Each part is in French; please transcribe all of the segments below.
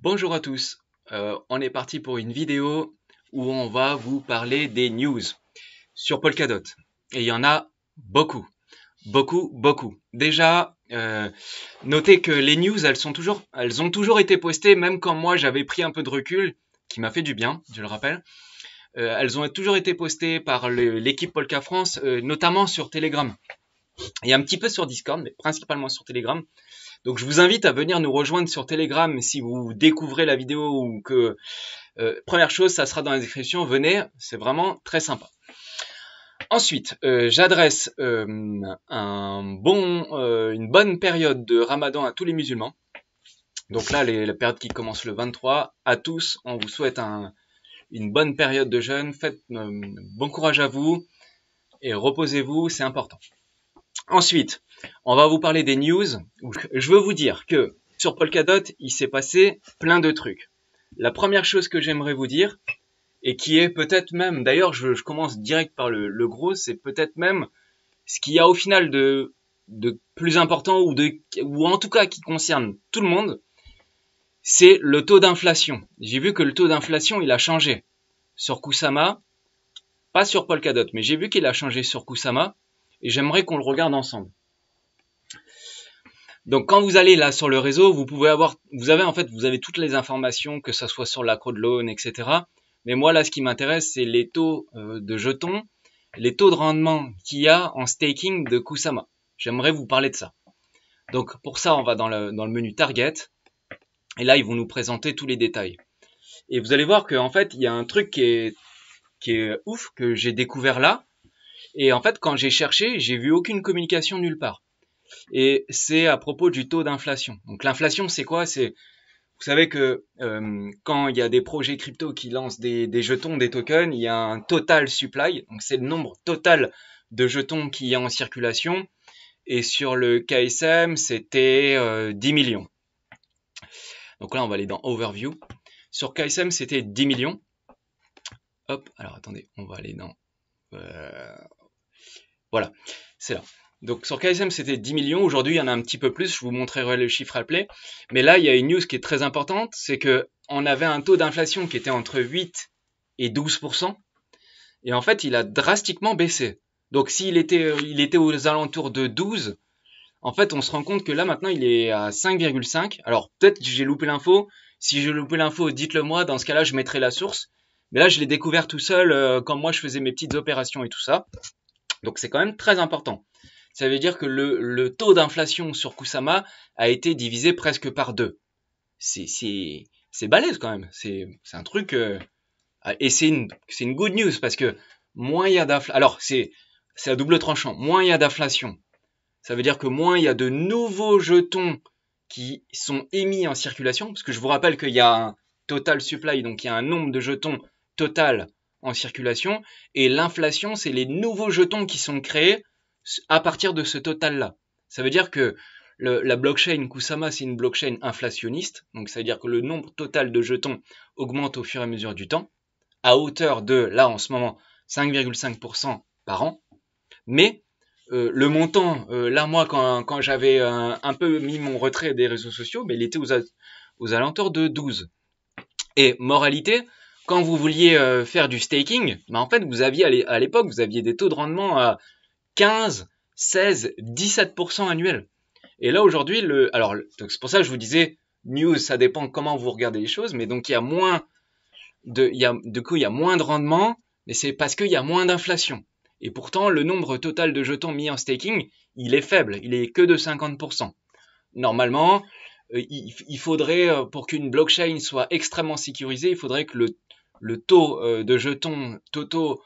Bonjour à tous, on est parti pour une vidéo où on va vous parler des news sur Polkadot. Et il y en a beaucoup, beaucoup. Déjà, notez que les news, elles ont toujours été postées, même quand moi j'avais pris un peu de recul, qui m'a fait du bien, je le rappelle. Elles ont toujours été postées par l'équipe Polka France, notamment sur Telegram. Et un petit peu sur Discord, mais principalement sur Telegram. Donc je vous invite à venir nous rejoindre sur Telegram si vous découvrez la vidéo ou que première chose, ça sera dans la description, venez, c'est vraiment très sympa. Ensuite, j'adresse une bonne période de Ramadan à tous les musulmans. Donc là, la période qui commence le 23, à tous, on vous souhaite une bonne période de jeûne. Faites bon courage à vous et reposez-vous, c'est important. Ensuite, on va vous parler des news. Je veux vous dire que sur Polkadot, il s'est passé plein de trucs. La première chose que j'aimerais vous dire, et qui est peut-être même, d'ailleurs je commence direct par le gros, c'est peut-être même ce qu'il y a au final de plus important ou en tout cas qui concerne tout le monde, c'est le taux d'inflation. J'ai vu que le taux d'inflation, il a changé sur Kusama, pas sur Polkadot, mais j'ai vu qu'il a changé sur Kusama, et j'aimerais qu'on le regarde ensemble. Donc quand vous allez là sur le réseau, vous avez toutes les informations, que ce soit sur la crowdloan, etc. Mais moi là, ce qui m'intéresse, c'est les taux de jetons, les taux de rendement qu'il y a en staking de Kusama. J'aimerais vous parler de ça. Donc pour ça, on va dans le menu Target, et là ils vont nous présenter tous les détails. Et vous allez voir qu'en fait, il y a un truc qui est ouf que j'ai découvert là. Et en fait, quand j'ai cherché, j'ai vu aucune communication nulle part. Et c'est à propos du taux d'inflation. Donc l'inflation, c'est quoi? Vous savez que quand il y a des projets crypto qui lancent des jetons, des tokens, il y a un total supply. Donc c'est le nombre total de jetons qu'il y a en circulation. Et sur le KSM, c'était 10 millions. Donc là, on va aller dans Overview. Sur KSM, c'était 10 millions. Hop, alors attendez, on va aller dans... Voilà, c'est là. Donc sur KSM, c'était 10 millions. Aujourd'hui, il y en a un petit peu plus. Je vous montrerai le chiffre appelé. Mais là, il y a une news qui est très importante. C'est que on avait un taux d'inflation qui était entre 8 et 12%. Et en fait, il a drastiquement baissé. Donc s'il était aux alentours de 12, en fait, on se rend compte que là, maintenant, il est à 5,5. Alors peut-être que j'ai loupé l'info. Si j'ai loupé l'info, dites-le moi. Dans ce cas-là, je mettrai la source. Mais là, je l'ai découvert tout seul quand moi, je faisais mes petites opérations et tout ça. Donc c'est quand même très important. Ça veut dire que le taux d'inflation sur Kusama a été divisé presque par 2. C'est balèze quand même. C'est un truc... et c'est une good news parce que moins il y a d'inflation... Alors c'est à double tranchant. Moins il y a d'inflation, ça veut dire que moins il y a de nouveaux jetons qui sont émis en circulation. Parce que je vous rappelle qu'il y a un total supply, donc il y a un nombre de jetons total en circulation, et l'inflation, c'est les nouveaux jetons qui sont créés à partir de ce total-là. Ça veut dire que la blockchain Kusama, c'est une blockchain inflationniste, donc ça veut dire que le nombre total de jetons augmente au fur et à mesure du temps, à hauteur de, là en ce moment, 5,5% par an, mais le montant, là moi quand j'avais un peu mis mon retrait des réseaux sociaux, mais il était aux alentours de 12. Et moralité, quand vous vouliez faire du staking, en fait, vous aviez à l'époque, vous aviez des taux de rendement à 15, 16, 17% annuels. Et là, aujourd'hui, alors, c'est pour ça que je vous disais, news, ça dépend comment vous regardez les choses, mais donc il y a moins il y a moins de rendement, mais c'est parce qu'il y a moins d'inflation. Et pourtant, le nombre total de jetons mis en staking, il est faible, il est que de 50%. Normalement, il faudrait, pour qu'une blockchain soit extrêmement sécurisée, il faudrait que le taux de jetons totaux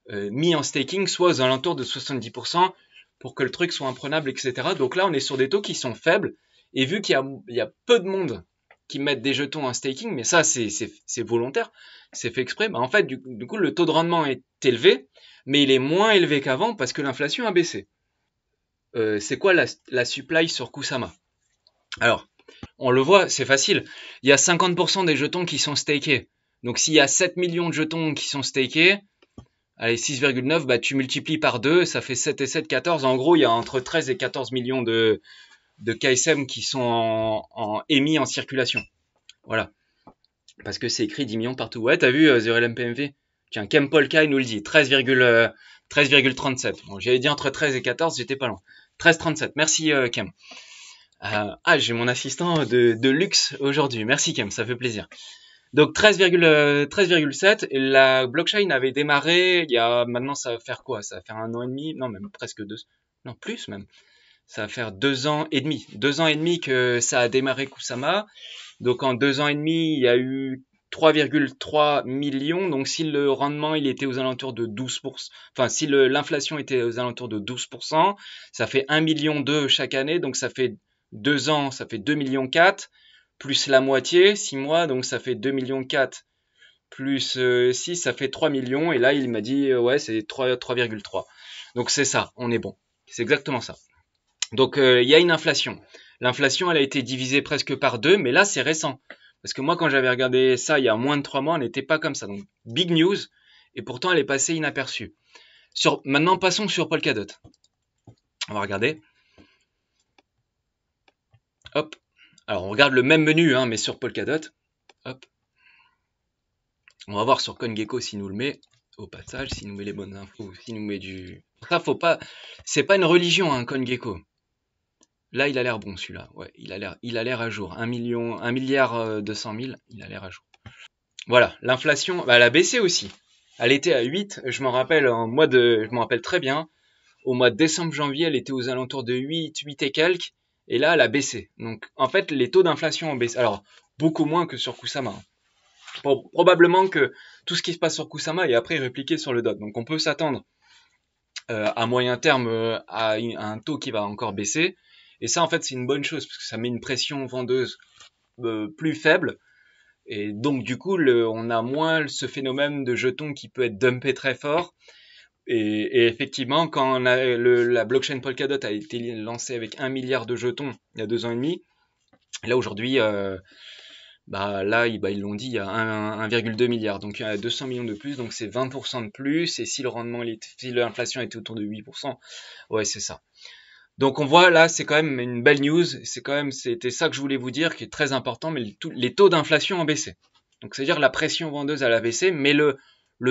mis en staking soit aux alentours de 70% pour que le truc soit imprenable, etc. Donc là, on est sur des taux qui sont faibles, et vu qu'il y a peu de monde qui mettent des jetons en staking, mais ça, c'est volontaire, c'est fait exprès, en fait, du coup, le taux de rendement est élevé, mais il est moins élevé qu'avant parce que l'inflation a baissé. C'est quoi la supply sur Kusama? Alors, on le voit, c'est facile. Il y a 50% des jetons qui sont stakés. Donc s'il y a 7 millions de jetons qui sont stakés, allez, 6,9, bah tu multiplies par 2, ça fait 7 et 7, 14. En gros, il y a entre 13 et 14 millions de KSM qui sont émis en circulation. Voilà. Parce que c'est écrit 10 millions partout. Ouais, t'as vu The Real PMV? Tiens, Kem Polka, il nous le dit. 13,37. Bon, j'avais dit entre 13 et 14, j'étais pas loin. 13,37. Merci, Kem. J'ai mon assistant de luxe aujourd'hui. Merci, Kem, ça fait plaisir. Donc 13,7. Et la blockchain avait démarré il y a, maintenant ça va faire quoi? Ça va faire 1 an et demi? Non, même presque 2. Non, plus même. Ça va faire 2 ans et demi. 2 ans et demi que ça a démarré Kusama. Donc en 2 ans et demi, il y a eu 3,3 millions. Donc si le rendement il était aux alentours de 12%, enfin si l'inflation était aux alentours de 12%, ça fait 1,2 million chaque année. Donc ça fait 2 ans, ça fait 2,4 millions, plus la moitié, 6 mois, donc ça fait 2,4 millions, plus 6, ça fait 3 millions. Et là il m'a dit ouais c'est 3,3. Donc c'est ça, on est bon. C'est exactement ça. Donc il y a une inflation. L'inflation, elle a été divisée presque par 2, mais là, c'est récent. Parce que moi, quand j'avais regardé ça il y a moins de 3 mois, on n'était pas comme ça. Donc, big news, et pourtant, elle est passée inaperçue. Maintenant, passons sur Polkadot. On va regarder. Hop. Alors, on regarde le même menu, hein, mais sur Polkadot. Hop. On va voir sur CoinGecko s'il nous le met. Au passage, s'il nous met les bonnes infos, s'il nous met du... Ça, faut pas... C'est pas une religion, hein, CoinGecko. Là, il a l'air bon, celui-là. Ouais, il a l'air à jour. 1 milliard 200 000, il a l'air à jour. Voilà, l'inflation, elle a baissé aussi. Elle était à 8, je m'en rappelle je m'en rappelle très bien. Au mois de décembre, janvier, elle était aux alentours de 8 et quelques. Et là, elle a baissé. Donc, en fait, les taux d'inflation ont baissé. Alors, beaucoup moins que sur Kusama. Probablement que tout ce qui se passe sur Kusama est après répliqué sur le DOT. Donc, on peut s'attendre à moyen terme à un taux qui va encore baisser. Et ça, en fait, c'est une bonne chose, parce que ça met une pression vendeuse plus faible. Et donc, du coup, on a moins ce phénomène de jetons qui peut être dumpé très fort. Et effectivement, quand la blockchain Polkadot a été lancée avec 1 milliard de jetons il y a 2 ans et demi, là, aujourd'hui, ils l'ont dit, il y a 1,2 milliard. Donc, il y a 200 millions de plus, donc c'est 20% de plus. Et si si l'inflation était autour de 8%, ouais, c'est ça. Donc on voit là, c'est quand même une belle news. C'était ça que je voulais vous dire, qui est très important. Mais les taux d'inflation ont baissé. Donc c'est-à-dire la pression vendeuse elle a baissé, mais le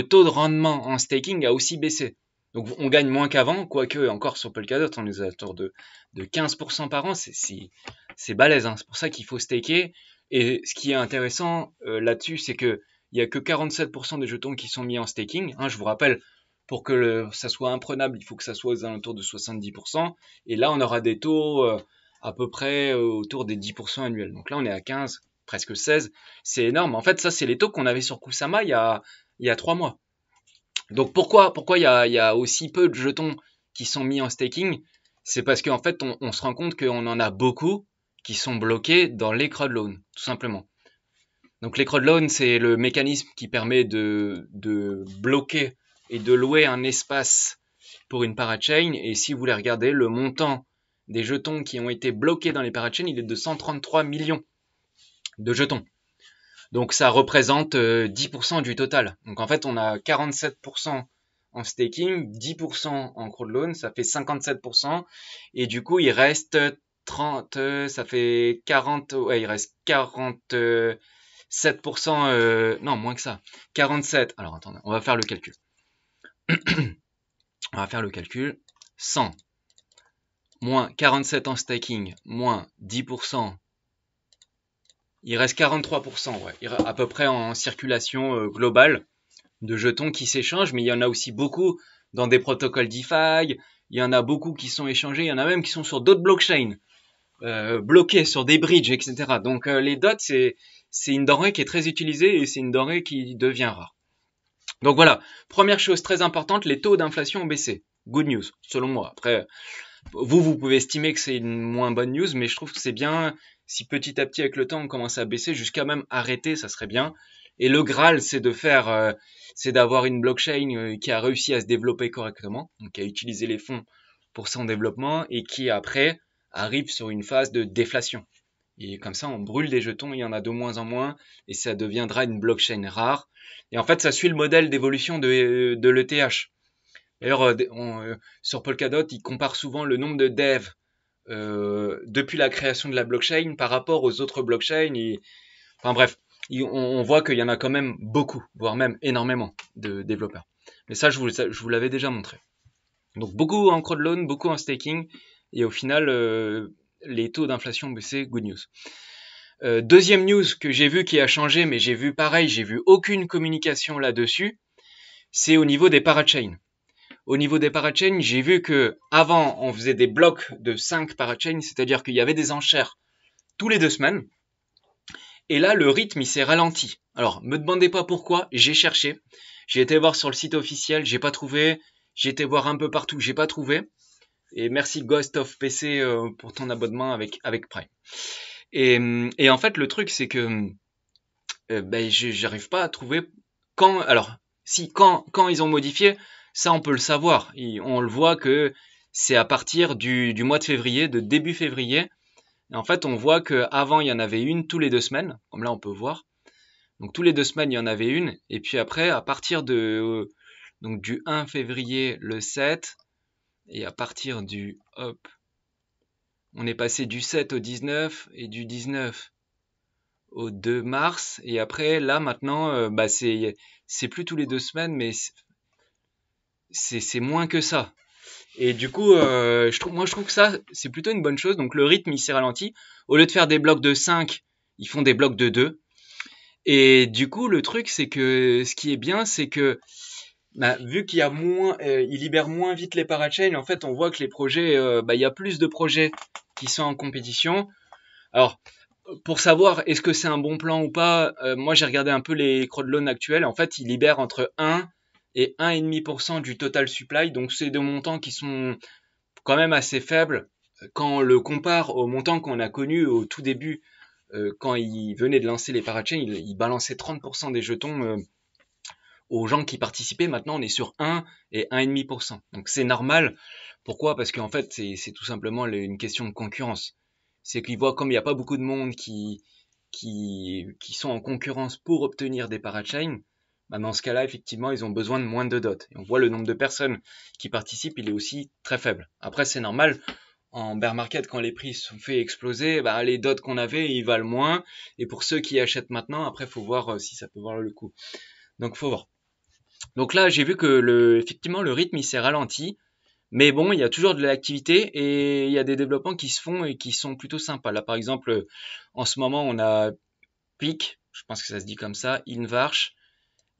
taux de rendement en staking a aussi baissé. Donc on gagne moins qu'avant, quoique encore sur Polkadot, on est autour de 15% par an. C'est balèze, hein. C'est pour ça qu'il faut staker. Et ce qui est intéressant là-dessus, c'est que il y a que 47% des jetons qui sont mis en staking. Hein, je vous rappelle, pour que ça soit imprenable, il faut que ça soit aux alentours de 70%. Et là, on aura des taux à peu près autour des 10% annuels. Donc là, on est à 15, presque 16. C'est énorme. En fait, ça, c'est les taux qu'on avait sur Kusama il y a 3 mois. Donc pourquoi il y a aussi peu de jetons qui sont mis en staking? C'est parce qu'en fait, on se rend compte qu'on en a beaucoup qui sont bloqués dans les crowdloans, tout simplement. Donc les crowdloans, c'est le mécanisme qui permet de bloquer et de louer un espace pour une parachain. Et si vous voulez regarder, le montant des jetons qui ont été bloqués dans les parachains, il est de 133 millions de jetons. Donc ça représente 10% du total. Donc en fait, on a 47% en staking, 10% en crowdloan, ça fait 57%. Et du coup, il reste 30, ça fait 40, ouais, il reste 47%, non, moins que ça. 47, alors attendez, on va faire le calcul. On va faire le calcul. 100 moins 47 en staking, moins 10%, il reste 43%, ouais, à peu près en circulation globale de jetons qui s'échangent, mais il y en a aussi beaucoup dans des protocoles DeFi, il y en a beaucoup qui sont échangés, il y en a même qui sont sur d'autres blockchains, bloqués sur des bridges, etc. Donc les dots, c'est une denrée qui est très utilisée et c'est une denrée qui devient rare. Donc voilà, première chose très importante, les taux d'inflation ont baissé. Good news, selon moi. Après, vous pouvez estimer que c'est une moins bonne news, mais je trouve que c'est bien si petit à petit avec le temps on commence à baisser jusqu'à même arrêter, ça serait bien. Et le Graal, c'est d'avoir une blockchain qui a réussi à se développer correctement, donc qui a utilisé les fonds pour son développement et qui après arrive sur une phase de déflation. Et comme ça, on brûle des jetons, il y en a de moins en moins, et ça deviendra une blockchain rare. Et en fait, ça suit le modèle d'évolution de l'ETH. D'ailleurs, sur Polkadot, ils comparent souvent le nombre de devs depuis la création de la blockchain par rapport aux autres blockchains. Enfin bref, on voit qu'il y en a quand même beaucoup, voire même énormément de développeurs. Mais ça, je vous l'avais déjà montré. Donc beaucoup en crowdloan, beaucoup en staking, et au final, les taux d'inflation ont baissé, good news. Deuxième news que j'ai vu qui a changé, mais j'ai vu pareil, j'ai vu aucune communication là-dessus, c'est au niveau des parachains. Au niveau des parachains, j'ai vu que avant on faisait des blocs de 5 parachains, c'est-à-dire qu'il y avait des enchères tous les 2 semaines, et là le rythme il s'est ralenti. Alors me demandez pas pourquoi, j'ai cherché, j'ai été voir sur le site officiel, j'ai pas trouvé, j'ai été voir un peu partout, j'ai pas trouvé. Et merci Ghost of PC pour ton abonnement avec Prime. Et en fait, le truc, c'est que j'arrive pas à trouver quand. Alors, si quand ils ont modifié, ça on peut le savoir. On le voit que c'est à partir du mois de février, de début février. Et en fait, on voit que avant il y en avait une tous les 2 semaines, comme là on peut voir. Donc tous les 2 semaines il y en avait une. Et puis après, à partir de donc du 1 février le 7, et à partir du on est passé du 7 au 19 et du 19 au 2 mars. Et après, là, maintenant, c'est plus tous les 2 semaines, mais c'est moins que ça. Et du coup, je trouve que ça, c'est plutôt une bonne chose. Donc le rythme, il s'est ralenti. Au lieu de faire des blocs de 5, ils font des blocs de 2. Et du coup, le truc, c'est que ce qui est bien, c'est que vu qu'il y a moins, ils libèrent moins vite les parachains. En fait, on voit que les projets, il y a plus de projets qui sont en compétition. Alors, pour savoir est-ce que c'est un bon plan ou pas, moi j'ai regardé un peu les crowdloans actuels. En fait, ils libèrent entre 1 et 1,5% du total supply. Donc, c'est des montants qui sont quand même assez faibles quand on le compare aux montants qu'on a connus au tout début. Quand ils venaient de lancer les parachains, ils balançaient 30% des jetons aux gens qui participaient. Maintenant, on est sur 1 et 1,5%. Donc c'est normal. Pourquoi? Parce qu'en fait, c'est tout simplement une question de concurrence. C'est qu'ils voient comme il n'y a pas beaucoup de monde qui sont en concurrence pour obtenir des parachains, dans ce cas-là, effectivement, ils ont besoin de moins de dots. Et on voit le nombre de personnes qui participent, il est aussi très faible. Après, c'est normal. En bear market, quand les prix se sont fait exploser, les dots qu'on avait, ils valent moins. Et pour ceux qui achètent maintenant, après, faut voir si ça peut valoir le coup. Donc, faut voir. Donc là, j'ai vu que effectivement, le rythme, il s'est ralenti. Mais bon, il y a toujours de l'activité et il y a des développements qui se font et qui sont plutôt sympas. Là, par exemple, en ce moment, on a Peak, je pense que ça se dit comme ça, Invarch,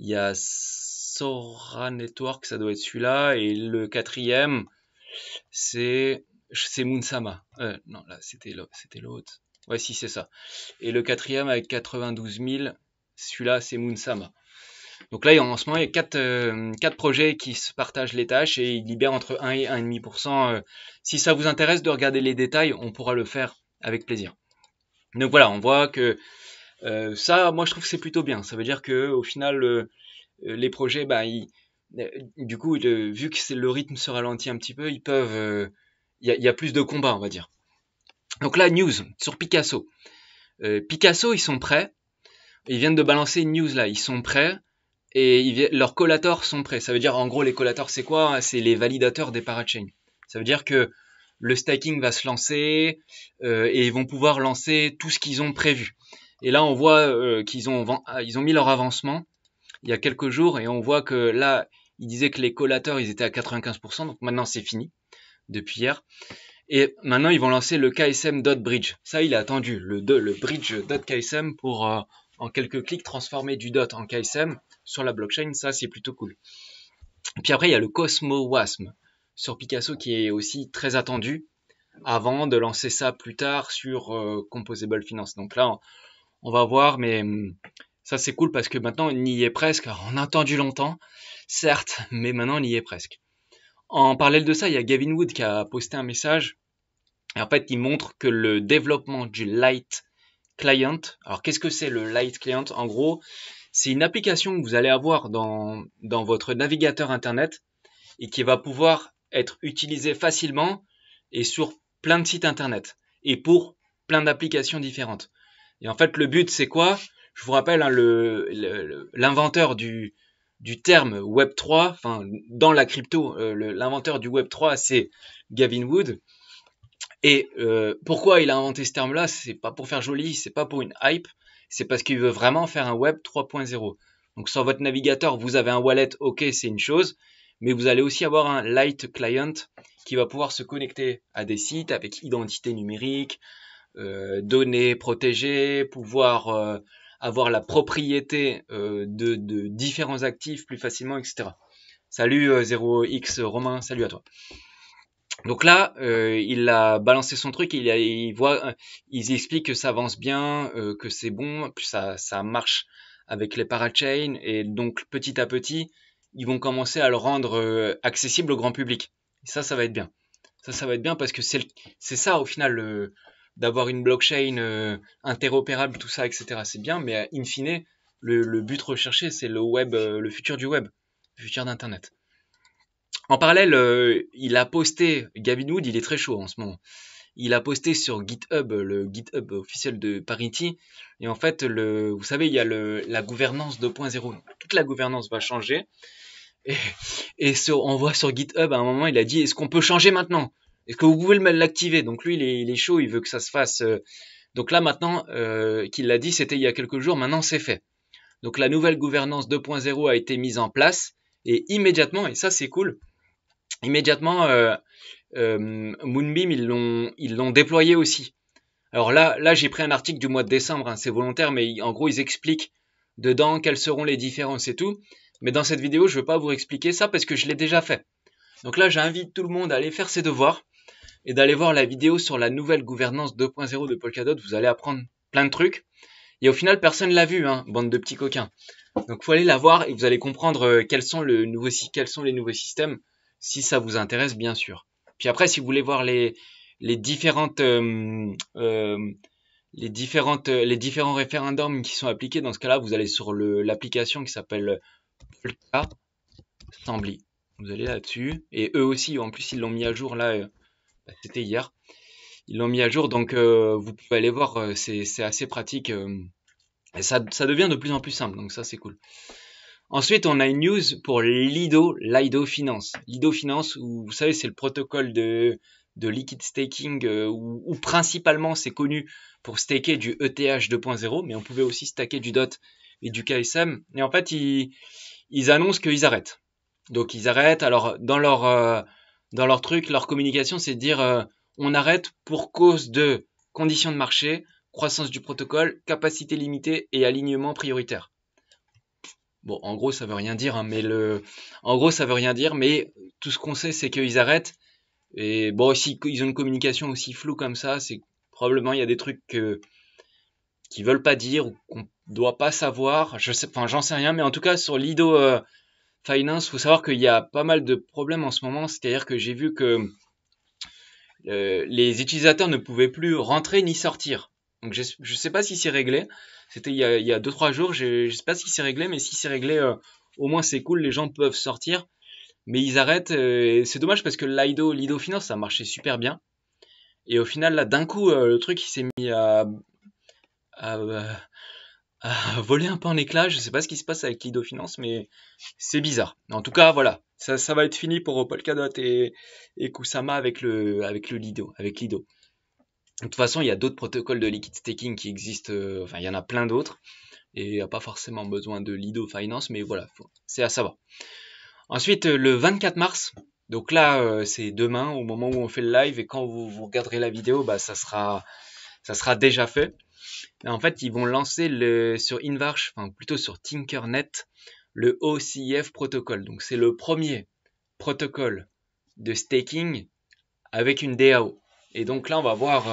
il y a Sora Network, ça doit être celui-là, et le quatrième, c'est Moonsama. Non, là, c'était l'autre. Ouais, si, c'est ça. Et le quatrième avec 92 000, celui-là, c'est Moonsama. Donc là, en ce moment, il y a 4 projets qui se partagent les tâches et ils libèrent entre 1 et 1,5%. Si ça vous intéresse de regarder les détails, on pourra le faire avec plaisir. Donc voilà, on voit que ça, moi je trouve que c'est plutôt bien. Ça veut dire que au final, les projets, du coup, vu que le rythme se ralentit un petit peu, ils peuvent, il y a plus de combats, on va dire. Donc là, news sur Picasso. Picasso, ils sont prêts. Ils viennent de balancer une news là, ils sont prêts. Et leurs collators sont prêts. Ça veut dire, en gros, les collators, c'est quoi? C'est les validateurs des parachains. Ça veut dire que le staking va se lancer et ils vont pouvoir lancer tout ce qu'ils ont prévu. Et là, on voit qu'ils ont mis leur avancement il y a quelques jours et on voit que là, ils disaient que les collateurs, ils étaient à 95%. Donc maintenant, c'est fini depuis hier. Et maintenant, ils vont lancer le KSM.bridge. Ça, il est attendu, le bridge.ksm pour en quelques clics transformer du DOT en KSM sur la blockchain. Ça, c'est plutôt cool. Et puis après, il y a le Cosmo Wasm sur Picasso qui est aussi très attendu avant de lancer ça plus tard sur Composable Finance. Donc là, on va voir, mais ça, c'est cool parce que maintenant, on y est presque. Alors, on a attendu longtemps, certes, mais maintenant, on y est presque. En parallèle de ça, il y a Gavin Wood qui a posté un message. Et en fait, il montre que le développement du Light Client. Alors, qu'est-ce que c'est le Light Client? En gros, c'est une application que vous allez avoir dans votre navigateur Internet et qui va pouvoir être utilisée facilement et sur plein de sites Internet et pour plein d'applications différentes. Et en fait, le but, c'est quoi? Je vous rappelle, l'inventeur du terme Web3, enfin, dans la crypto, l'inventeur du Web3, c'est Gavin Wood. Et pourquoi il a inventé ce terme-là? C'est pas pour faire joli, c'est pas pour une hype, c'est parce qu'il veut vraiment faire un web 3.0. Donc sur votre navigateur, vous avez un wallet, ok, c'est une chose, mais vous allez aussi avoir un light client qui va pouvoir se connecter à des sites avec identité numérique, données protégées, pouvoir avoir la propriété de différents actifs plus facilement, etc. Salut 0x Romain, salut à toi. Donc là, il a balancé son truc, il explique que ça avance bien, que c'est bon, que ça marche avec les parachains, et donc petit à petit, ils vont commencer à le rendre accessible au grand public. Et ça va être bien. Ça va être bien parce que c'est ça au final, d'avoir une blockchain interopérable, tout ça, etc. C'est bien, mais in fine, le but recherché, c'est le web, le futur du web, le futur d'Internet. En parallèle, il a posté, Gavin Wood, il est très chaud en ce moment. Il a posté sur GitHub, le GitHub officiel de Parity. Et en fait, vous savez, il y a la gouvernance 2.0. Toute la gouvernance va changer. On voit sur GitHub, à un moment, il a dit, est-ce qu'on peut changer maintenant? Est-ce que vous pouvez l'activer? Donc lui, il est chaud, il veut que ça se fasse. Donc là, maintenant, qu'il l'a dit, c'était il y a quelques jours, maintenant c'est fait. Donc la nouvelle gouvernance 2.0 a été mise en place. Et immédiatement, et ça c'est cool, immédiatement, Moonbeam, ils l'ont déployé aussi. Alors là j'ai pris un article du mois de décembre, hein, c'est volontaire, mais en gros, ils expliquent dedans quelles seront les différences et tout. Mais dans cette vidéo, je ne veux pas vous expliquer ça parce que je l'ai déjà fait. Donc là, j'invite tout le monde à aller faire ses devoirs et d'aller voir la vidéo sur la nouvelle gouvernance 2.0 de Polkadot. Vous allez apprendre plein de trucs. Et au final, personne ne l'a vu, hein, bande de petits coquins. Donc faut aller la voir et vous allez comprendre quels sont les nouveaux systèmes, si ça vous intéresse, bien sûr. Puis après, si vous voulez voir les différents référendums qui sont appliqués, dans ce cas-là, vous allez sur l'application qui s'appelle Polka Assembly. Vous allez là-dessus. Et eux aussi, en plus, ils l'ont mis à jour là. C'était hier. Ils l'ont mis à jour, donc vous pouvez aller voir. C'est assez pratique. Et ça devient de plus en plus simple, donc ça c'est cool. Ensuite, on a une news pour Lido Finance. Lido Finance, où vous savez, c'est le protocole de liquid staking, où principalement c'est connu pour staker du ETH 2.0, mais on pouvait aussi staker du DOT et du KSM. Et en fait, ils annoncent qu'ils arrêtent. Donc ils arrêtent. Alors dans leur truc, leur communication, c'est de dire on arrête pour cause de conditions de marché, croissance du protocole, capacité limitée et alignement prioritaire. Bon, en gros, ça veut rien dire, hein, en gros, ça veut rien dire, mais tout ce qu'on sait, c'est qu'ils arrêtent. Et bon, si ils ont une communication aussi floue comme ça, c'est probablement il y a des trucs qu'ils veulent pas dire ou qu'on doit pas savoir. J'en sais rien, mais en tout cas, sur Lido Finance, faut savoir qu'il y a pas mal de problèmes en ce moment. C'est-à-dire que j'ai vu que les utilisateurs ne pouvaient plus rentrer ni sortir. Donc je sais pas si c'est réglé. C'était il y a 2-3 jours. Je sais pas si c'est réglé, mais si c'est réglé, au moins c'est cool. Les gens peuvent sortir, mais ils arrêtent. C'est dommage parce que Lido Finance ça marchait super bien. Et au final là, d'un coup, le truc il s'est mis à voler un peu en éclats. Je sais pas ce qui se passe avec Lido Finance, mais c'est bizarre. En tout cas, voilà, ça va être fini pour Polkadot et Kusama avec Lido. De toute façon, il y a d'autres protocoles de liquid staking qui existent. Enfin, il y en a plein d'autres. Et il n'y a pas forcément besoin de Lido Finance, mais voilà, c'est à savoir. Ensuite, le 24 mars, donc là, c'est demain, au moment où on fait le live, et quand vous regarderez la vidéo, bah, ça sera déjà fait. Et en fait, ils vont lancer sur Invarch, enfin plutôt sur Tinkernet, le OCF protocole. Donc c'est le premier protocole de staking avec une DAO. Et donc là, on va voir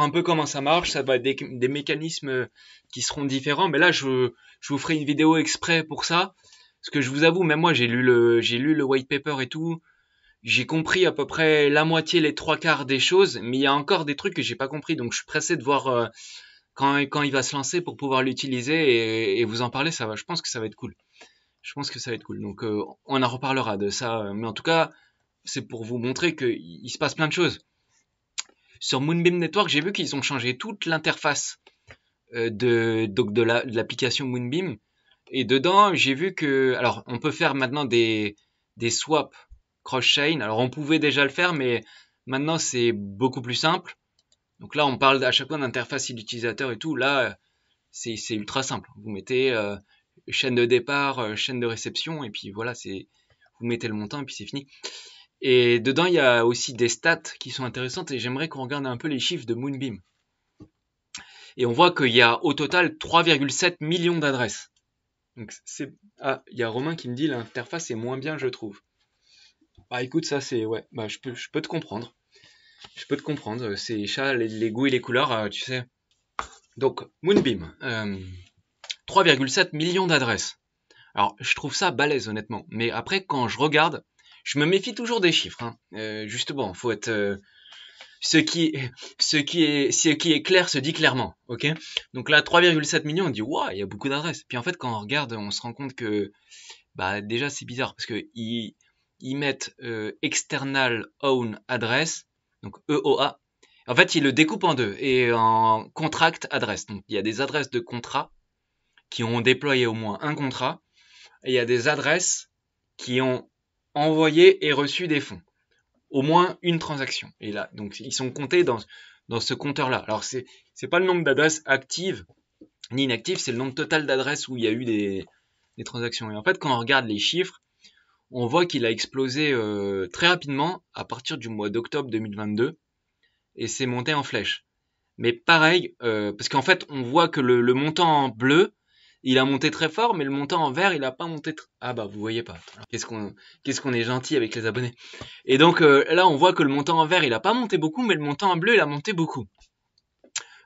un peu comment ça marche. Ça va être des mécanismes qui seront différents. Mais là, je vous ferai une vidéo exprès pour ça. Parce que je vous avoue, même moi, j'ai lu le white paper et tout. J'ai compris à peu près la moitié, les 3/4 des choses. Mais il y a encore des trucs que j'ai pas compris. Donc je suis pressé de voir quand il va se lancer pour pouvoir l'utiliser et vous en parler. Je pense que ça va être cool. Donc on en reparlera de ça. Mais en tout cas, c'est pour vous montrer qu'il se passe plein de choses. Sur Moonbeam Network, j'ai vu qu'ils ont changé toute l'interface de l'application Moonbeam. Et dedans, j'ai vu que... Alors, on peut faire maintenant des swaps cross-chain. Alors, on pouvait déjà le faire, mais maintenant, c'est beaucoup plus simple. Donc là, on parle à chaque fois d'interface utilisateur et tout. Là, c'est ultra simple. Vous mettez chaîne de départ, chaîne de réception, et puis voilà, vous mettez le montant et puis c'est fini. Et dedans, il y a aussi des stats qui sont intéressantes et j'aimerais qu'on regarde un peu les chiffres de Moonbeam. Et on voit qu'il y a au total 3,7 millions d'adresses. Donc il y a Romain qui me dit l'interface est moins bien, je trouve. Bah écoute, ça c'est ouais, bah je peux te comprendre. Je peux te comprendre, c'est chat, les goûts et les couleurs, tu sais. Donc Moonbeam, 3,7 millions d'adresses. Alors je trouve ça balèze honnêtement, mais après quand je regarde, je me méfie toujours des chiffres. Justement, faut être ce qui est clair se dit clairement, ok. Donc là 3,7 millions, on dit waouh, il y a beaucoup d'adresses. Puis en fait quand on regarde, on se rend compte que bah déjà c'est bizarre parce que ils mettent external own address, donc EOA. En fait ils le découpent en deux et en contract address. Donc il y a des adresses de contrat qui ont déployé au moins un contrat et il y a des adresses qui ont envoyé et reçu des fonds. Au moins une transaction. Et là, donc ils sont comptés dans ce compteur-là. Alors c'est pas le nombre d'adresses actives ni inactives, c'est le nombre total d'adresses où il y a eu des transactions. Et en fait, quand on regarde les chiffres, on voit qu'il a explosé très rapidement à partir du mois d'octobre 2022 et c'est monté en flèche. Mais pareil, parce qu'en fait, on voit que le montant en bleu, il a monté très fort, mais le montant en vert, il a pas monté. Ah bah vous voyez pas. Qu'est-ce qu'on est gentil avec les abonnés. Et donc là, on voit que le montant en vert, il a pas monté beaucoup, mais le montant en bleu, il a monté beaucoup.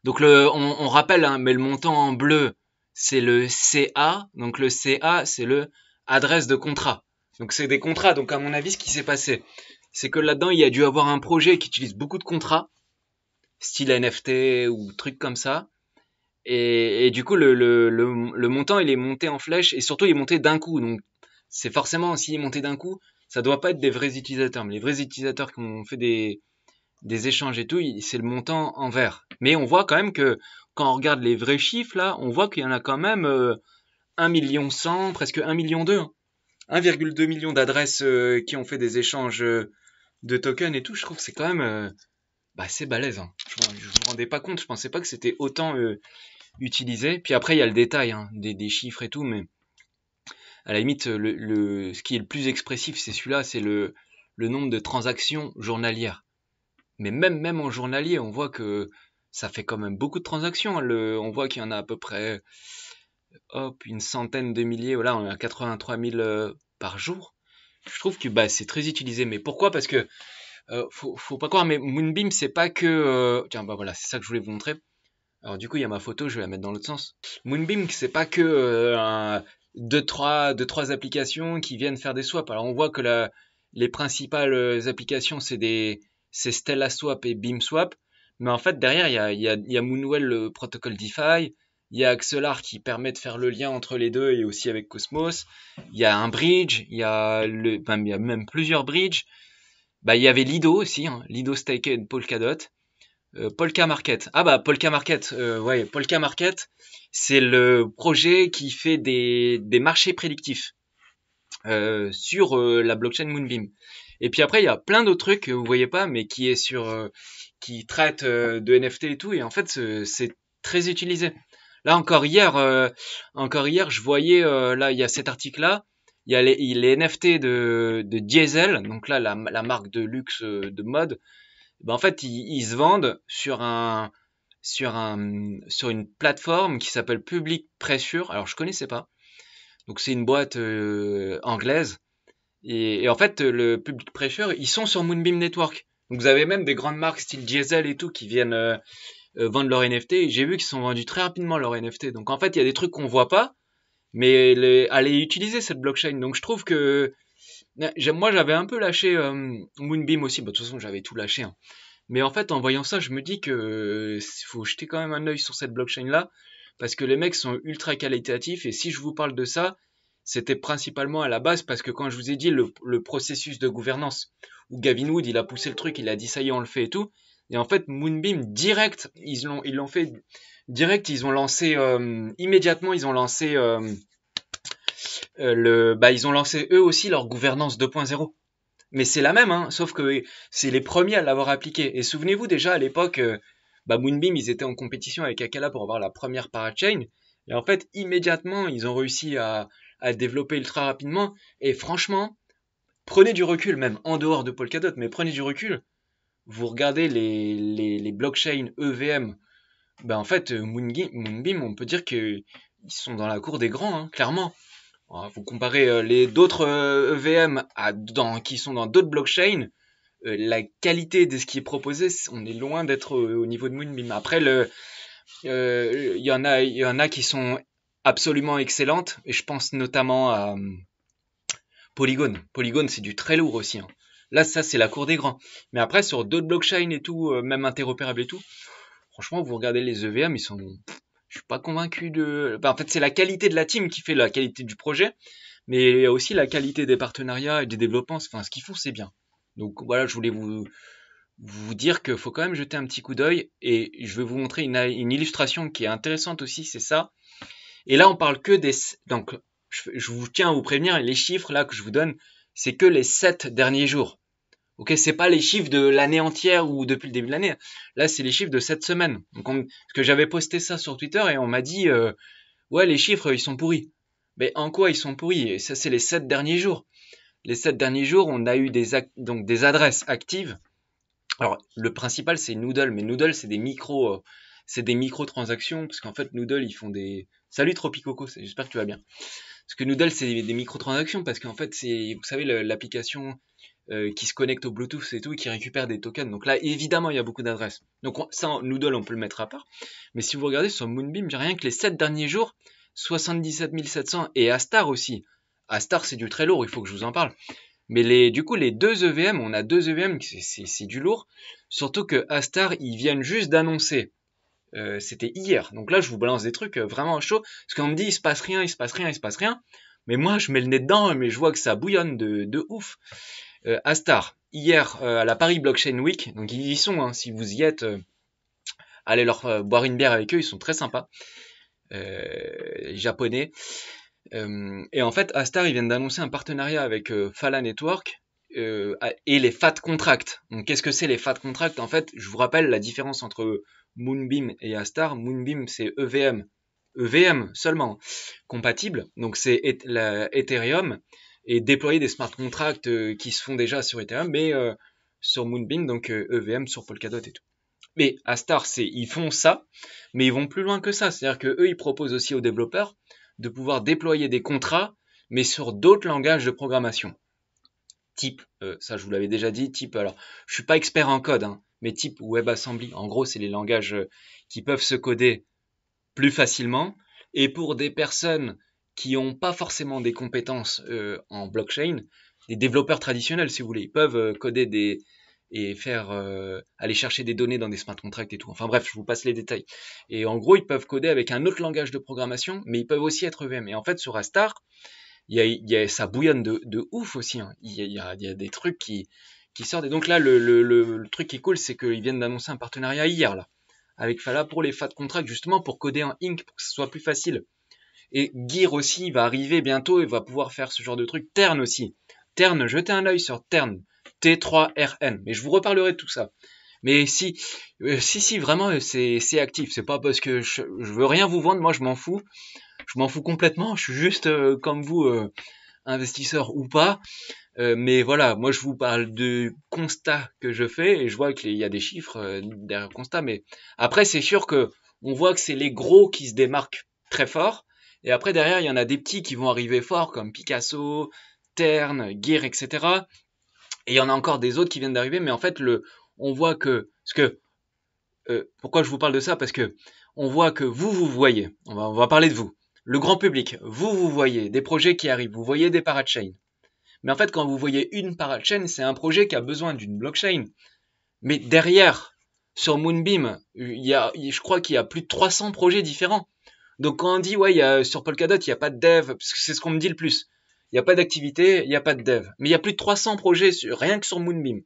Donc on rappelle, hein, mais le montant en bleu, c'est le CA. Donc le CA, c'est le adresse de contrat. Donc c'est des contrats. Donc à mon avis, ce qui s'est passé, c'est que là-dedans, il y a dû avoir un projet qui utilise beaucoup de contrats, style NFT ou trucs comme ça. Et du coup, le montant, il est monté en flèche et surtout, il est monté d'un coup. Donc, c'est forcément, s'il est monté d'un coup, ça doit pas être des vrais utilisateurs. Mais les vrais utilisateurs qui ont fait des échanges et tout, c'est le montant en vert. Mais on voit quand même que quand on regarde les vrais chiffres, là, on voit qu'il y en a quand même 1 million 100, presque 1 million 2. 1,2 million d'adresses qui ont fait des échanges de tokens et tout. Je trouve que c'est quand même c'est balèze. Hein. Je me rendais pas compte, je pensais pas que c'était autant utilisé. Puis après, il y a le détail des chiffres et tout, mais à la limite, ce qui est le plus expressif, c'est celui-là, c'est le nombre de transactions journalières. Mais même en journalier, on voit que ça fait quand même beaucoup de transactions. On voit qu'il y en a à peu près une centaine de milliers. Voilà, on est à 83 000 par jour. Je trouve que c'est très utilisé. Mais pourquoi? Parce que faut pas croire, mais Moonbeam, c'est pas que... Tiens, voilà, c'est ça que je voulais vous montrer. Alors du coup, il y a ma photo, je vais la mettre dans l'autre sens. Moonbeam, c'est pas que deux, trois applications qui viennent faire des swaps. Alors on voit que les principales applications, c'est Stella Swap et Beam Swap. Mais en fait, derrière, il y a Moonwell, le protocole DeFi. Il y a Axelar qui permet de faire le lien entre les deux et aussi avec Cosmos. Il y a un bridge, il y a même plusieurs bridges. Il y avait Lido aussi, Lido Stake et Polkadot. Polka Market. Polka Market, Polka Market, c'est le projet qui fait des marchés prédictifs sur la blockchain Moonbeam. Et puis après, il y a plein d'autres trucs que vous voyez pas, mais qui traite de NFT et tout. Et en fait, c'est très utilisé. Là encore hier, je voyais là, il y a cet article-là. Il y a les NFT de Diesel, donc là la marque de luxe de mode. En fait, ils se vendent sur une plateforme qui s'appelle Public Pressure. Alors, je connaissais pas. Donc, c'est une boîte anglaise. Et en fait, le Public Pressure, ils sont sur Moonbeam Network. Donc, vous avez même des grandes marques style Diesel et tout qui viennent vendre leurs NFT. Et j'ai vu qu'ils sont vendus très rapidement leurs NFT. Donc, en fait, il y a des trucs qu'on voit pas, mais allez utiliser cette blockchain. Donc, je trouve que moi, j'avais un peu lâché Moonbeam aussi. De toute façon, j'avais tout lâché. Mais en fait, en voyant ça, je me dis que faut jeter quand même un œil sur cette blockchain-là, parce que les mecs sont ultra qualitatifs. Et si je vous parle de ça, c'était principalement à la base parce que quand je vous ai dit le processus de gouvernance, où Gavin Wood, il a poussé le truc, il a dit ça y est, on le fait et tout. Et en fait, Moonbeam, direct, ils l'ont fait direct, ils ont lancé immédiatement, ils ont lancé ils ont lancé eux aussi leur gouvernance 2.0. Mais c'est la même, sauf que c'est les premiers à l'avoir appliqué. Et souvenez-vous déjà à l'époque, bah Moonbeam, ils étaient en compétition avec Akala pour avoir la première parachain. Et en fait, immédiatement, ils ont réussi à développer ultra rapidement. Et franchement, prenez du recul, même en dehors de Polkadot, mais prenez du recul. Vous regardez les blockchains EVM, ben en fait, Moonbeam, on peut dire qu'ils sont dans la cour des grands, hein, clairement. Alors, vous comparez les d'autres EVM qui sont dans d'autres blockchains, la qualité de ce qui est proposé, on est loin d'être au niveau de Moonbeam. Après, il y en a qui sont absolument excellentes, et je pense notamment à Polygon. Polygon, c'est du très lourd aussi, hein. Là, ça, c'est la cour des grands. Mais après, sur d'autres blockchains et tout, même interopérables et tout, franchement, vous regardez les EVM, je suis pas convaincu de. En fait, c'est la qualité de la team qui fait la qualité du projet, mais il y a aussi la qualité des partenariats et des développements. Enfin, ce qu'ils font, c'est bien. Donc voilà, je voulais vous dire qu'il faut quand même jeter un petit coup d'œil, et je vais vous montrer une illustration qui est intéressante aussi, c'est ça. Et là, on parle que des. Donc, je vous tiens à vous prévenir, les chiffres là que je vous donne, c'est que les 7 derniers jours. Ok, c'est pas les chiffres de l'année entière ou depuis le début de l'année. Là, c'est les chiffres de cette semaine. Donc, parce que j'avais posté ça sur Twitter et on m'a dit, ouais, les chiffres, ils sont pourris. Mais en quoi ils sont pourris? Et ça, c'est les 7 derniers jours. Les 7 derniers jours, on a eu donc des adresses actives. Alors, le principal, c'est Noodle, mais Noodle, c'est des micro-transactions, parce qu'en fait, Noodle, ils font des. Salut Tropicoco, j'espère que tu vas bien. Parce que Noodle, c'est des micro-transactions, parce qu'en fait, c'est, vous savez, l'application qui se connecte au Bluetooth et tout, et qui récupère des tokens. Donc là, évidemment, il y a beaucoup d'adresses. Donc ça, Noodle, on peut le mettre à part. Mais si vous regardez sur Moonbeam, j'ai rien que les 7 derniers jours, 77 700, et Astar aussi. Astar, c'est du très lourd, il faut que je vous en parle. Mais du coup, les deux EVM, on a deux EVM, c'est du lourd. Surtout que Astar, ils viennent juste d'annoncer. C'était hier. Donc là, je vous balance des trucs vraiment chauds. Parce qu'on me dit, il se passe rien, il se passe rien, il se passe rien. Mais moi, je mets le nez dedans, mais je vois que ça bouillonne de ouf. Astar, hier, à la Paris Blockchain Week, donc ils y sont, hein, si vous y êtes, allez leur boire une bière avec eux, ils sont très sympas. Japonais. Et en fait, Astar, ils viennent d'annoncer un partenariat avec Fala Network et les FAT Contracts. Donc, qu'est-ce que c'est les FAT Contracts? En fait, je vous rappelle la différence entre Moonbeam et Astar. Moonbeam, c'est EVM. EVM seulement compatible. Donc, c'est Ethereum et déployer des smart contracts qui se font déjà sur Ethereum, mais sur Moonbeam, donc EVM sur Polkadot et tout. Mais Astar, ils font ça, mais ils vont plus loin que ça. C'est-à-dire que eux, ils proposent aussi aux développeurs de pouvoir déployer des contrats, mais sur d'autres langages de programmation. Type, ça je vous l'avais déjà dit, type, alors je suis pas expert en code, hein, mais type WebAssembly. En gros, c'est les langages qui peuvent se coder plus facilement. Et pour des personnes qui n'ont pas forcément des compétences en blockchain, des développeurs traditionnels, si vous voulez, ils peuvent coder et faire aller chercher des données dans des smart contracts et tout. Enfin bref, je vous passe les détails. Et en gros, ils peuvent coder avec un autre langage de programmation, mais ils peuvent aussi être EVM. Et en fait, sur Astar, ça bouillonne de ouf aussi, hein. Il y a des trucs qui sortent. Et donc là, le truc qui est cool, c'est qu'ils viennent d'annoncer un partenariat hier, là, avec Fala pour les FAT contracts, justement pour coder en Ink, pour que ce soit plus facile. Et Gear aussi va arriver bientôt et va pouvoir faire ce genre de truc. Tern aussi. Tern, jetez un œil sur Tern. T3RN. Mais je vous reparlerai de tout ça. Mais si, vraiment, c'est actif. C'est pas parce que je veux rien vous vendre. Moi, je m'en fous. Je m'en fous complètement. Je suis juste comme vous, investisseur ou pas. Mais voilà, moi, je vous parle de constats que je fais et je vois qu'il y a des chiffres derrière le constat. Mais après, c'est sûr que on voit que c'est les gros qui se démarquent très fort. Et après, derrière, il y en a des petits qui vont arriver fort, comme Picasso, Tern, Gear, etc. Et il y en a encore des autres qui viennent d'arriver, mais en fait, on voit pourquoi je vous parle de ça? Parce que on voit que vous voyez, on va parler de vous, le grand public, vous voyez des projets qui arrivent, vous voyez des parachains. Mais en fait, quand vous voyez une parachain, c'est un projet qui a besoin d'une blockchain. Mais derrière, sur Moonbeam, je crois qu'il y a plus de 300 projets différents. Donc quand on dit, ouais, sur Polkadot, il n'y a pas de dev, parce que c'est ce qu'on me dit le plus. Il n'y a pas d'activité, il n'y a pas de dev. Mais il y a plus de 300 projets, rien que sur Moonbeam.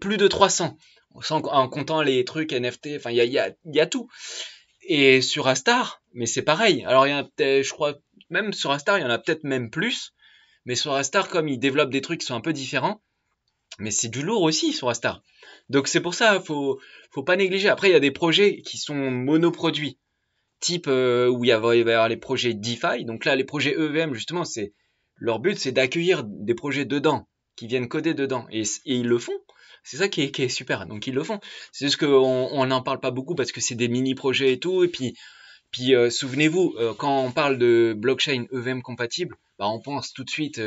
Plus de 300. En comptant les trucs NFT, enfin, il y a tout. Et sur Astar, mais c'est pareil. Alors, il y en a peut-être, je crois, même sur Astar, il y en a peut-être même plus. Mais sur Astar, comme ils développent des trucs qui sont un peu différents, Mais c'est du lourd aussi sur Astar. Donc c'est pour ça, faut pas négliger. Après, il y a des projets qui sont monoproduits, type où il va y avoir les projets DeFi. Donc là, les projets EVM, justement, c'est leur but, c'est d'accueillir des projets dedans, qui viennent coder dedans. Et ils le font. C'est ça qui est super. Donc ils le font. C'est juste qu'on n'en parle pas beaucoup parce que c'est des mini-projets et tout. Et puis souvenez-vous, quand on parle de blockchain EVM compatible, bah, on pense tout de suite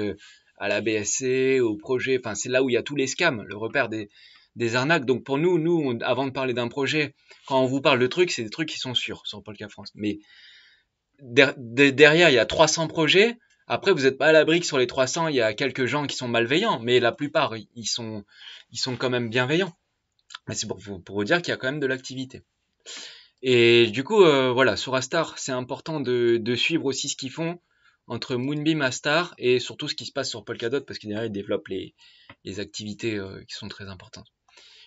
à la BSC, au projet. Enfin, c'est là où il y a tous les scams, le repère des arnaques. Donc pour nous, avant de parler d'un projet, quand on vous parle de trucs, c'est des trucs qui sont sûrs sur Polka France. Mais derrière, il y a 300 projets. Après, vous n'êtes pas à l'abri que sur les 300, il y a quelques gens qui sont malveillants, mais la plupart, ils sont quand même bienveillants. Mais c'est pour vous dire qu'il y a quand même de l'activité. Et du coup, voilà, sur Astar, c'est important de suivre aussi ce qu'ils font entre Moonbeam, Astar et surtout ce qui se passe sur Polkadot parce que derrière, ils développent les activités qui sont très importantes.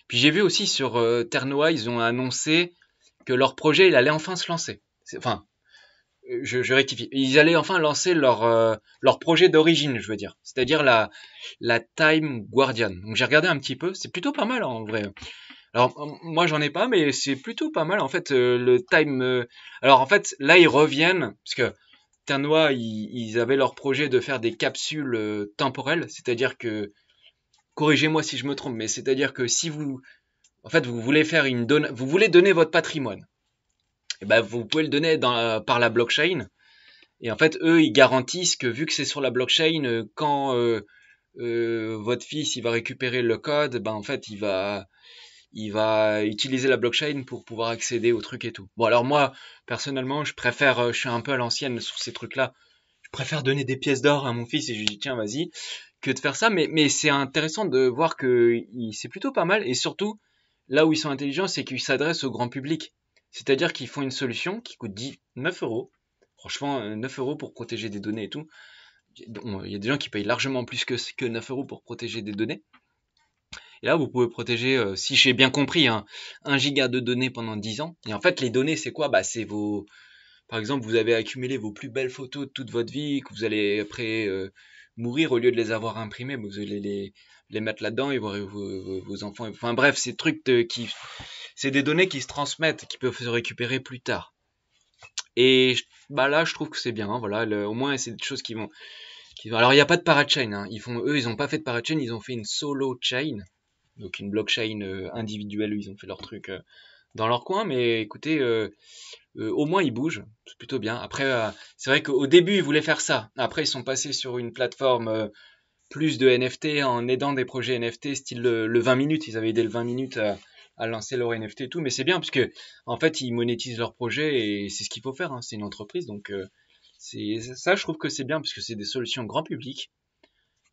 Puis j'ai vu aussi sur Ternoa, ils ont annoncé que leur projet, il allait enfin se lancer. Enfin, je rectifie. Ils allaient enfin lancer leur projet d'origine, je veux dire. C'est-à-dire la Time Guardian. Donc j'ai regardé un petit peu. C'est plutôt pas mal en vrai. Alors moi j'en ai pas, mais c'est plutôt pas mal en fait le time. Alors en fait là ils reviennent parce que Ternois ils avaient leur projet de faire des capsules temporelles, c'est-à-dire que corrigez-moi si je me trompe, mais c'est-à-dire que si vous en fait vous voulez faire vous voulez donner votre patrimoine, et ben vous pouvez le donner par la blockchain. Et en fait eux ils garantissent que vu que c'est sur la blockchain, quand votre fils il va récupérer le code, ben en fait il va utiliser la blockchain pour pouvoir accéder aux trucs et tout. Bon, alors moi, personnellement, je suis un peu à l'ancienne sur ces trucs-là. Je préfère donner des pièces d'or à mon fils et je lui dis, tiens, vas-y, que de faire ça. Mais c'est intéressant de voir que c'est plutôt pas mal. Et surtout, là où ils sont intelligents, c'est qu'ils s'adressent au grand public. C'est-à-dire qu'ils font une solution qui coûte 9 euros. Franchement, 9 euros pour protéger des données et tout. Bon, il y a des gens qui payent largement plus que 9 euros pour protéger des données. Et là, vous pouvez protéger, si j'ai bien compris, 1 giga de données pendant 10 ans. Et en fait, les données, c'est quoi? Bah, c'est vos... Par exemple, vous avez accumulé vos plus belles photos de toute votre vie, que vous allez après mourir, au lieu de les avoir imprimées, vous allez les mettre là-dedans et voir vos enfants. Enfin bref, c'est des données qui se transmettent, qui peuvent se récupérer plus tard. Et bah là, je trouve que c'est bien. Hein, voilà, au moins, c'est des choses Alors, il n'y a pas de parachain. Hein. Ils ont pas fait de parachain, ils ont fait une solo chain. Donc une blockchain individuelle, ils ont fait leur truc dans leur coin, mais écoutez, au moins ils bougent, c'est plutôt bien. Après, c'est vrai qu'au début ils voulaient faire ça. Après ils sont passés sur une plateforme plus de NFT en aidant des projets NFT style le 20 minutes. Ils avaient aidé le 20 minutes à lancer leur NFT et tout, mais c'est bien parce que en fait ils monétisent leur projet et c'est ce qu'il faut faire. Hein. C'est une entreprise, donc c'est ça, je trouve que c'est bien parce que c'est des solutions grand public.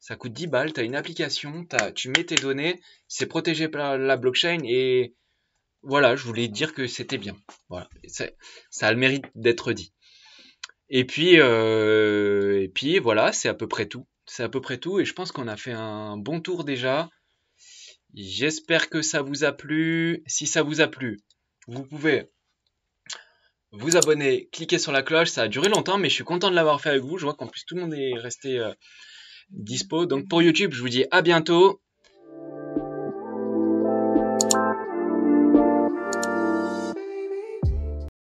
Ça coûte 10 balles, tu as une application, tu mets tes données, c'est protégé par la blockchain et voilà, je voulais dire que c'était bien. Voilà, ça a le mérite d'être dit. Et puis voilà, c'est à peu près tout. C'est à peu près tout et je pense qu'on a fait un bon tour déjà. J'espère que ça vous a plu. Si ça vous a plu, vous pouvez vous abonner, cliquer sur la cloche. Ça a duré longtemps, mais je suis content de l'avoir fait avec vous. Je vois qu'en plus tout le monde est resté dispo. Donc pour YouTube, je vous dis à bientôt.